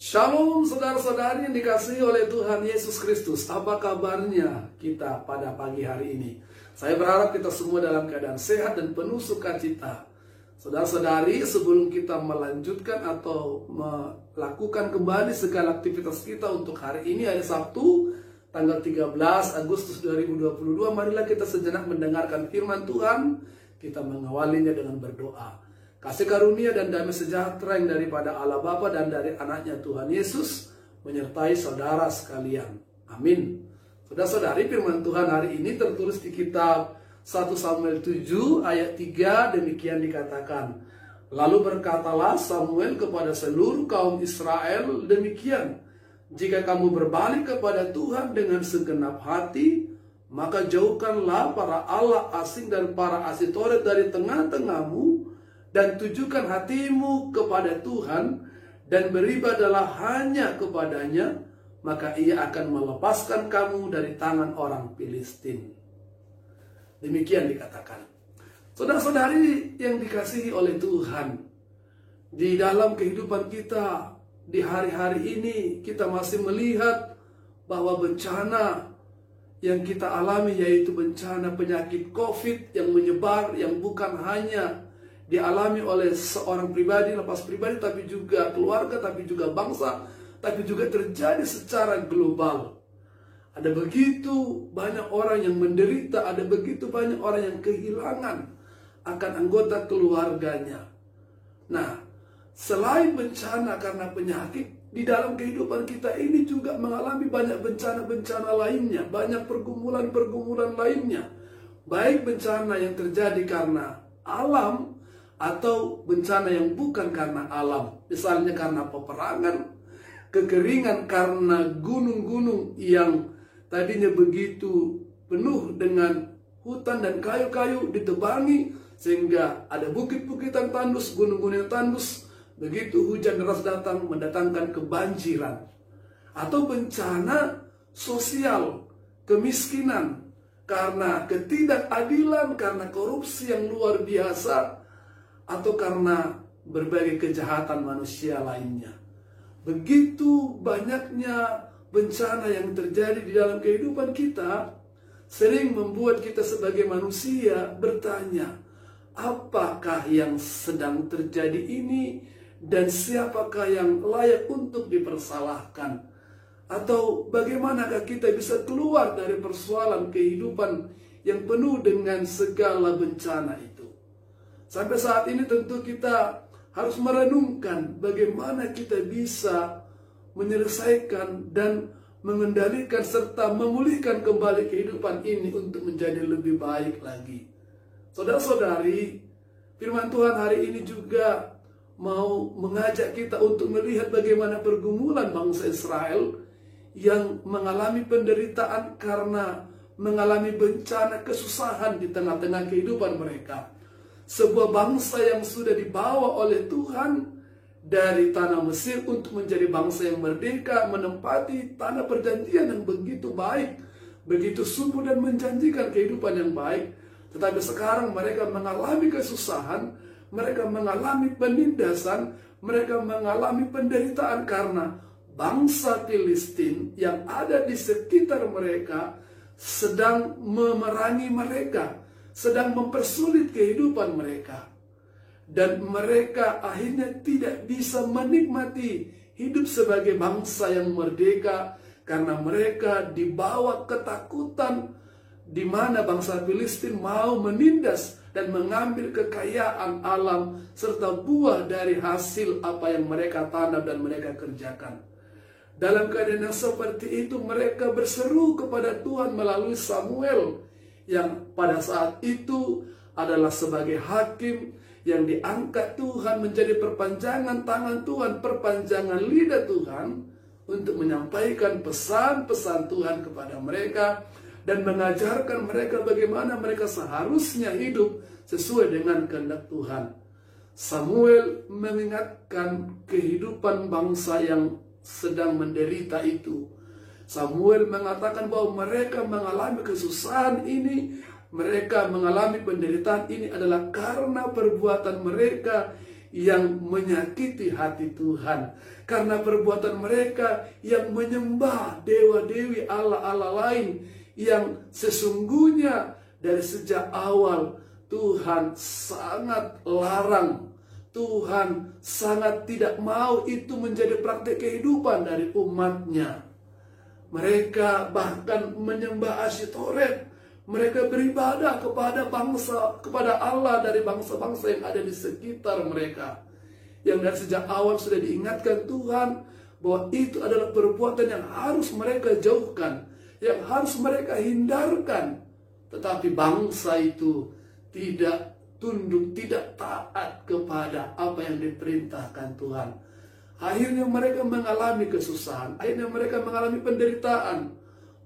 Shalom saudara-saudari yang dikasihi oleh Tuhan Yesus Kristus. Apa kabarnya kita pada pagi hari ini? Saya berharap kita semua dalam keadaan sehat dan penuh sukacita. Saudara-saudari, sebelum kita melanjutkan atau melakukan kembali segala aktivitas kita untuk hari ini, hari Sabtu, tanggal 13 Agustus 2022, marilah kita sejenak mendengarkan firman Tuhan. Kita mengawalinya dengan berdoa. Kasih karunia dan damai sejahtera yang daripada Allah Bapa dan dari anaknya Tuhan Yesus menyertai saudara sekalian. Amin. Saudara-saudari, firman Tuhan hari ini tertulis di kitab 1 Samuel 7 ayat 3, demikian dikatakan. Lalu berkatalah Samuel kepada seluruh kaum Israel demikian. Jika kamu berbalik kepada Tuhan dengan segenap hati, maka jauhkanlah para allah asing dan para asitoret dari tengah-tengahmu, dan tujukan hatimu kepada Tuhan, dan beribadahlah hanya kepadanya, maka ia akan melepaskan kamu dari tangan orang Filistin. Demikian dikatakan. Saudara-saudari yang dikasihi oleh Tuhan, di dalam kehidupan kita, di hari-hari ini, kita masih melihat bahwa bencana yang kita alami, yaitu bencana penyakit COVID yang menyebar, yang bukan hanya dialami oleh seorang pribadi, lepas pribadi, tapi juga keluarga, tapi juga bangsa, tapi juga terjadi secara global. Ada begitu banyak orang yang menderita, ada begitu banyak orang yang kehilangan akan anggota keluarganya. Nah, selain bencana karena penyakit, di dalam kehidupan kita ini juga mengalami banyak bencana-bencana lainnya, banyak pergumulan-pergumulan lainnya. Baik bencana yang terjadi karena alam, atau bencana yang bukan karena alam. Misalnya karena peperangan, kekeringan karena gunung-gunung yang tadinya begitu penuh dengan hutan dan kayu-kayu ditebangi, sehingga ada bukit-bukitan tandus, gunung-gunung yang tandus. Begitu hujan deras datang, mendatangkan kebanjiran. Atau bencana sosial, kemiskinan, karena ketidakadilan, karena korupsi yang luar biasa, atau karena berbagai kejahatan manusia lainnya. Begitu banyaknya bencana yang terjadi di dalam kehidupan kita, sering membuat kita sebagai manusia bertanya, apakah yang sedang terjadi ini, dan siapakah yang layak untuk dipersalahkan? Atau bagaimanakah kita bisa keluar dari persoalan kehidupan yang penuh dengan segala bencana itu? Sampai saat ini tentu kita harus merenungkan bagaimana kita bisa menyelesaikan dan mengendalikan serta memulihkan kembali kehidupan ini untuk menjadi lebih baik lagi. Saudara-saudari, firman Tuhan hari ini juga mau mengajak kita untuk melihat bagaimana pergumulan bangsa Israel yang mengalami penderitaan karena mengalami bencana kesusahan di tengah-tengah kehidupan mereka. Sebuah bangsa yang sudah dibawa oleh Tuhan dari tanah Mesir untuk menjadi bangsa yang merdeka, menempati tanah perjanjian yang begitu baik, begitu subur dan menjanjikan kehidupan yang baik. Tetapi sekarang mereka mengalami kesusahan, mereka mengalami penindasan, mereka mengalami penderitaan karena bangsa Filistin yang ada di sekitar mereka sedang memerangi mereka, sedang mempersulit kehidupan mereka. Dan mereka akhirnya tidak bisa menikmati hidup sebagai bangsa yang merdeka karena mereka dibawa ketakutan, di mana bangsa Filistin mau menindas dan mengambil kekayaan alam serta buah dari hasil apa yang mereka tanam dan mereka kerjakan. Dalam keadaan yang seperti itu, mereka berseru kepada Tuhan melalui Samuel, yang pada saat itu adalah sebagai hakim yang diangkat Tuhan menjadi perpanjangan tangan Tuhan, perpanjangan lidah Tuhan untuk menyampaikan pesan-pesan Tuhan kepada mereka dan mengajarkan mereka bagaimana mereka seharusnya hidup sesuai dengan kehendak Tuhan. Samuel mengingatkan kehidupan bangsa yang sedang menderita itu. Samuel mengatakan bahwa mereka mengalami kesusahan ini, mereka mengalami penderitaan ini adalah karena perbuatan mereka yang menyakiti hati Tuhan. Karena perbuatan mereka yang menyembah dewa-dewi Allah-Allah lain yang sesungguhnya dari sejak awal Tuhan sangat larang. Tuhan sangat tidak mau itu menjadi praktik kehidupan dari umatnya. Mereka bahkan menyembah Asytoret. Mereka beribadah kepada Allah dari bangsa-bangsa yang ada di sekitar mereka. Yang dari sejak awal sudah diingatkan Tuhan bahwa itu adalah perbuatan yang harus mereka jauhkan, yang harus mereka hindarkan. Tetapi bangsa itu tidak tunduk, tidak taat kepada apa yang diperintahkan Tuhan. Akhirnya mereka mengalami kesusahan, akhirnya mereka mengalami penderitaan.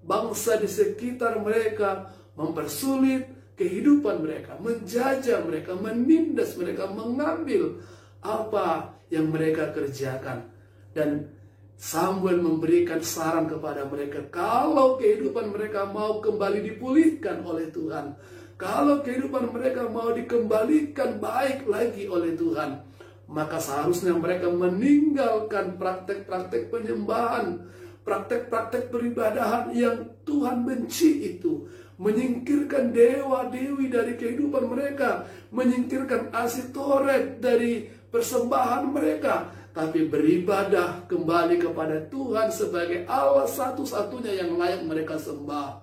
Bangsa di sekitar mereka mempersulit kehidupan mereka, menjajah mereka, menindas mereka, mengambil apa yang mereka kerjakan. Dan Samuel memberikan saran kepada mereka, kalau kehidupan mereka mau kembali dipulihkan oleh Tuhan, kalau kehidupan mereka mau dikembalikan baik lagi oleh Tuhan, maka seharusnya mereka meninggalkan praktek-praktek penyembahan, praktek-praktek peribadahan yang Tuhan benci itu. Menyingkirkan dewa-dewi dari kehidupan mereka, menyingkirkan Asytoret dari persembahan mereka, tapi beribadah kembali kepada Tuhan sebagai Allah satu-satunya yang layak mereka sembah.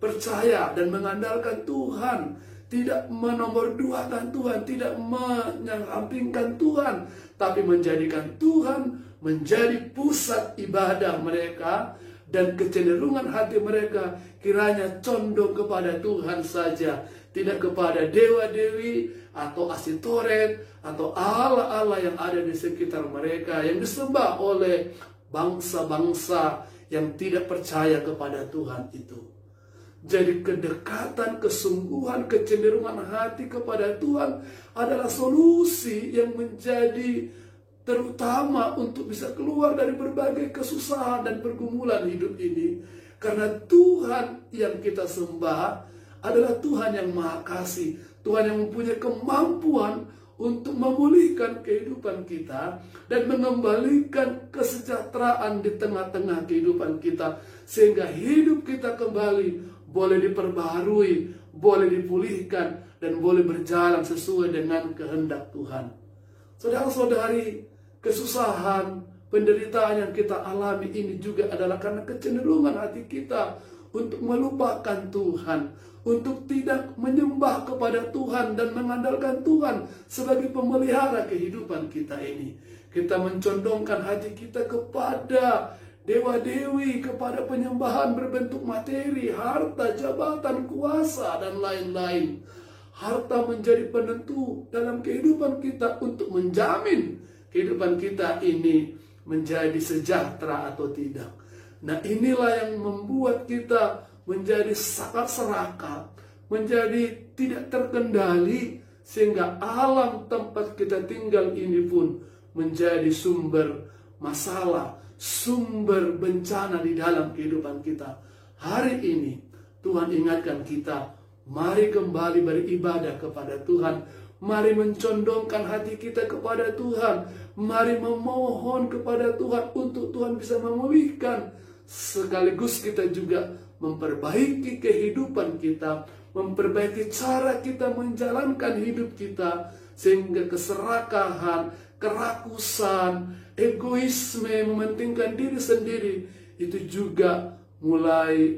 Percaya dan mengandalkan Tuhan, tidak menomorduakan Tuhan, tidak menyampingkan Tuhan, tapi menjadikan Tuhan menjadi pusat ibadah mereka. Dan kecenderungan hati mereka kiranya condong kepada Tuhan saja, tidak kepada dewa-dewi atau Asytoret atau Allah-Allah yang ada di sekitar mereka, yang disembah oleh bangsa-bangsa yang tidak percaya kepada Tuhan itu. Jadi kedekatan, kesungguhan, kecenderungan hati kepada Tuhan adalah solusi yang menjadi terutama untuk bisa keluar dari berbagai kesusahan dan pergumulan hidup ini. Karena Tuhan yang kita sembah adalah Tuhan yang Maha Kasih, Tuhan yang mempunyai kemampuan untuk memulihkan kehidupan kita dan mengembalikan kesejahteraan di tengah-tengah kehidupan kita, sehingga hidup kita kembali boleh diperbaharui, boleh dipulihkan, dan boleh berjalan sesuai dengan kehendak Tuhan. Saudara-saudari, kesusahan, penderitaan yang kita alami ini juga adalah karena kecenderungan hati kita untuk melupakan Tuhan, untuk tidak menyembah kepada Tuhan dan mengandalkan Tuhan sebagai pemelihara kehidupan kita ini. Kita mencondongkan hati kita kepada dewa-dewi, kepada penyembahan berbentuk materi, harta, jabatan, kuasa, dan lain-lain. Harta menjadi penentu dalam kehidupan kita untuk menjamin kehidupan kita ini menjadi sejahtera atau tidak. Nah, inilah yang membuat kita menjadi sangat serakah, menjadi tidak terkendali, sehingga alam tempat kita tinggal ini pun menjadi sumber masalah, sumber bencana di dalam kehidupan kita. Hari ini Tuhan ingatkan kita, mari kembali beribadah kepada Tuhan. Mari mencondongkan hati kita kepada Tuhan. Mari memohon kepada Tuhan untuk Tuhan bisa memulihkan. Sekaligus kita juga memperbaiki kehidupan kita, memperbaiki cara kita menjalankan hidup kita, sehingga keserakahan, kerakusan, egoisme, mementingkan diri sendiri, itu juga mulai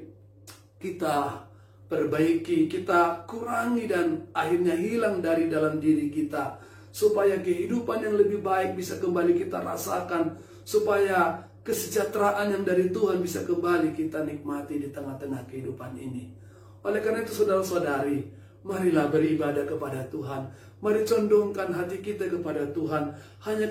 kita perbaiki, kita kurangi, dan akhirnya hilang dari dalam diri kita, supaya kehidupan yang lebih baik bisa kembali kita rasakan, supaya kesejahteraan yang dari Tuhan bisa kembali kita nikmati di tengah-tengah kehidupan ini. Oleh karena itu, saudara-saudari, marilah beribadah kepada Tuhan. Mari condongkan hati kita kepada Tuhan. Hanya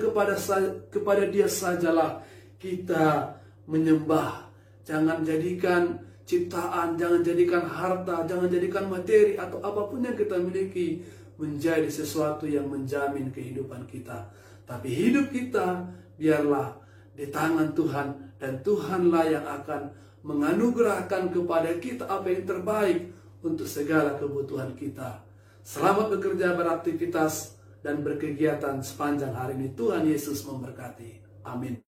kepada Dia sajalah kita menyembah. Jangan jadikan ciptaan, jangan jadikan harta, jangan jadikan materi atau apapun yang kita miliki menjadi sesuatu yang menjamin kehidupan kita. Tapi hidup kita biarlah di tangan Tuhan, dan Tuhanlah yang akan menganugerahkan kepada kita apa yang terbaik untuk segala kebutuhan kita. Selamat bekerja, beraktivitas. dan berkegiatan sepanjang hari ini. Tuhan Yesus memberkati. Amin.